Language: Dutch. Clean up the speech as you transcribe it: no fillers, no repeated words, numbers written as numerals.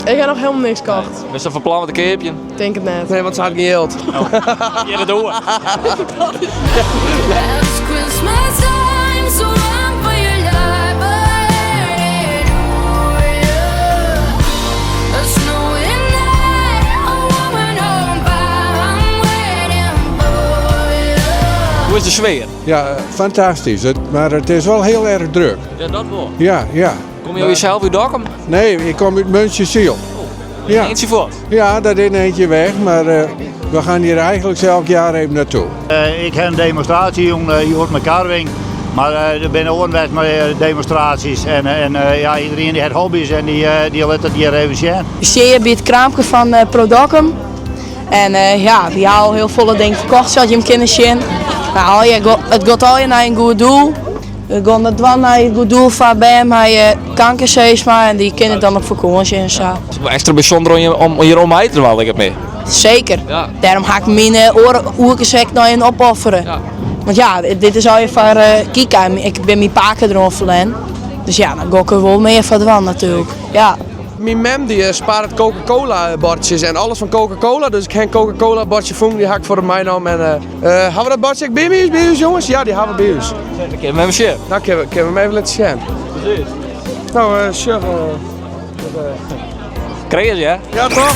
Ik heb nog helemaal niks gekocht. Is dat van plan met een keerpje? Ik denk het net. Nee, want ze had geen geld. Ja, dat doen we. Last Christmas time, so long for your love, but a snowy night, a woman on fire, I'm waiting for you. Hoe is de sfeer? Ja, fantastisch. Maar het is wel heel erg druk. Ja, dat wel. Ja. Kom je jezelf weer dokken? Nee, ik kom uit München-Siel. Ja. Eentje voor. Ja, dat is eentje weg, maar we gaan hier eigenlijk elk jaar even naartoe. Ik heb een demonstratie, je hoort elkaar wing. Maar er zijn oorweg met demonstraties. En ja, iedereen die heeft hobby's en die let het hier even zien. Ik zie je bij het kraampje van ProDocum. En ja, die al heel volle dingen verkocht, zoals je hem kunnen zien. Nou, het gaat al je naar een goed doel. We gaan het wel naar een goed doel van bij hem, hij kankerseesma en die kunnen dan op vakantie en zo. Het is wel extra bijzonder om hier omheen te wel, ik heb mee. Zeker. Ja. Daarom ga ik mijn oortjes nog in opofferen. Ja. Want ja, dit is al je van Kika. Ik ben mijn paken erover verlen. Dus ja, dan ga ik er wel meer van de natuurlijk. Ja. Mijn mem die spaart Coca-Cola bordjes en alles van Coca-Cola. Dus ik heb een Coca-Cola bordje voor die hak voor mij nam. En hebben we dat bordje ook bij ons jongens? Ja, die hebben we bij ons. Ik heb met mijn shit. Nou, kunnen we hem even laten zien. Precies. Nou, sure. Kreeg je, hè? Ja toch?